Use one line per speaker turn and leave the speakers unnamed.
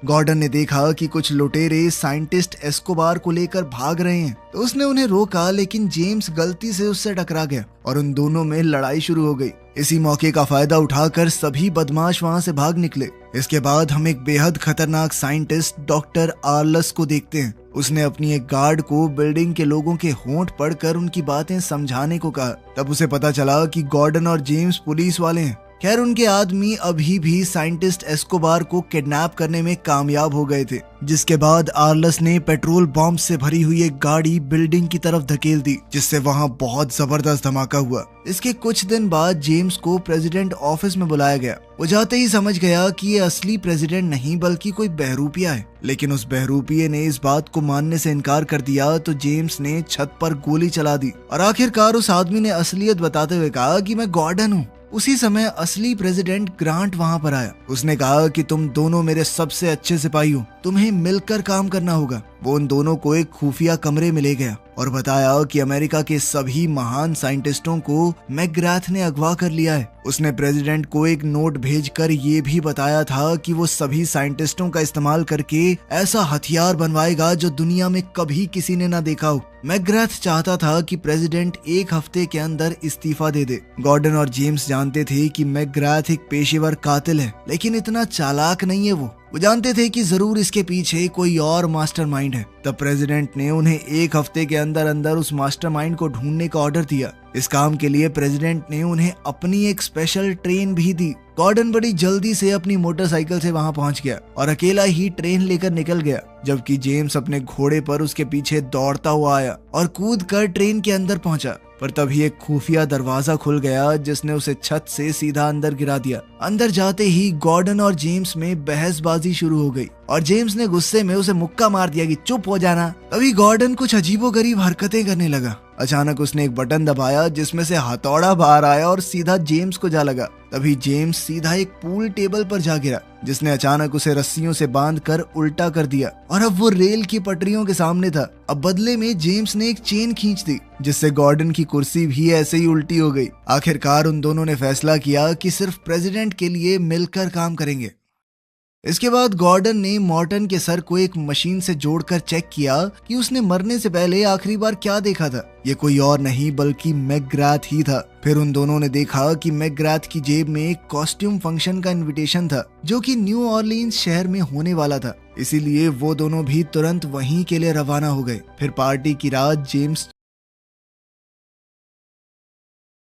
Gordon ने देखा कि कुछ लुटेरे साइंटिस्ट एस्कोबार को लेकर भाग रहे हैं, तो उसने उन्हें रोका, लेकिन जेम्स गलती से उससे टकरा गया और उन दोनों में लड़ाई शुरू हो गई। इसी मौके का फायदा उठाकर सभी बदमाश वहां से भाग निकले। इसके बाद हम एक बेहद खतरनाक साइंटिस्ट डॉक्टर आर्लस को देखते हैं। उसने अपनी एक गार्ड को बिल्डिंग के लोगों के होंठ पढ़कर उनकी बातें समझाने को कहा। तब उसे पता चला कि गॉर्डन और जेम्स पुलिस वाले हैं। खैर, उनके आदमी अभी भी साइंटिस्ट एस्कोबार को किडनैप करने में कामयाब हो गए थे, जिसके बाद आर्लस ने पेट्रोल बॉम्ब से भरी हुई एक गाड़ी बिल्डिंग की तरफ धकेल दी, जिससे वहां बहुत जबरदस्त धमाका हुआ। इसके कुछ दिन बाद जेम्स को प्रेसिडेंट ऑफिस में बुलाया गया। वो जाते ही समझ गया कि ये असली प्रेसिडेंट नहीं बल्कि कोई बहरूपिया है, लेकिन उस बहरूपिये ने इस बात को मानने से इनकार कर दिया, तो जेम्स ने छत पर गोली चला दी और आखिरकार उस आदमी ने असलियत बताते हुए कहा कि मैं गॉर्डन हूँ। उसी समय असली प्रेसिडेंट ग्रांट वहां पर आया। उसने कहा कि तुम दोनों मेरे सबसे अच्छे सिपाही हो, तुम्हें मिलकर काम करना होगा। वो उन दोनों को एक खुफिया कमरे में ले गया और बताया कि अमेरिका के सभी महान साइंटिस्टों को मैकग्राथ ने अगवा कर लिया है। उसने प्रेसिडेंट को एक नोट भेजकर ये भी बताया था कि वो सभी साइंटिस्टों का इस्तेमाल करके ऐसा हथियार बनवाएगा जो दुनिया में कभी किसी ने ना देखा हो। मैकग्राथ चाहता था कि प्रेसिडेंट एक हफ्ते के अंदर इस्तीफा दे दे। गॉर्डन और जेम्स जानते थे कि मैकग्राथ एक पेशेवर कातिल है, लेकिन इतना चालाक नहीं है। वो जानते थे कि जरूर इसके पीछे कोई और मास्टरमाइंड है। तब प्रेसिडेंट ने उन्हें एक हफ्ते के अंदर अंदर उस मास्टरमाइंड को ढूंढने का ऑर्डर दिया। इस काम के लिए प्रेसिडेंट ने उन्हें अपनी एक स्पेशल ट्रेन भी दी। गॉर्डन बड़ी जल्दी से अपनी मोटरसाइकिल से वहां पहुंच गया और अकेला ही ट्रेन लेकर निकल गया, जबकि जेम्स अपने घोड़े पर उसके पीछे दौड़ता हुआ आया और कूद कर ट्रेन के अंदर पहुंचा। पर तभी एक खुफिया दरवाजा खुल गया, जिसने उसे छत से सीधा अंदर गिरा दिया। अंदर जाते ही गॉर्डन और जेम्स में बहसबाजी शुरू हो गई और जेम्स ने गुस्से में उसे मुक्का मार दिया कि चुप हो जाना। तभी गॉर्डन कुछ अजीबोगरीब हरकतें करने लगा। अचानक उसने एक बटन दबाया, जिसमें से हथौड़ा बाहर आया और सीधा जेम्स को जा लगा। तभी जेम्स सीधा एक पूल टेबल पर जा गिरा, जिसने अचानक उसे रस्सियों से बांधकर उल्टा कर दिया और अब वो रेल की पटरियों के सामने था। अब बदले में जेम्स ने एक चेन खींच दी, जिससे गॉर्डन की कुर्सी भी ऐसे ही उल्टी हो गई। आखिरकार उन दोनों ने फैसला किया कि सिर्फ प्रेसिडेंट के लिए मिलकर काम करेंगे। इसके बाद गॉर्डन ने मॉर्टन के सर को एक मशीन से जोड़कर चेक किया कि उसने मरने से पहले आखिरी बार क्या देखा था। ये कोई और नहीं बल्कि मैकग्राथ ही था। फिर उन दोनों ने देखा कि मैकग्राथ की जेब में एक कॉस्ट्यूम फंक्शन का इनविटेशन था, जो कि न्यू ऑरलीन्स शहर में होने वाला था। इसीलिए वो दोनों भी तुरंत वहीं के लिए रवाना हो गए। फिर पार्टी की रात जेम्स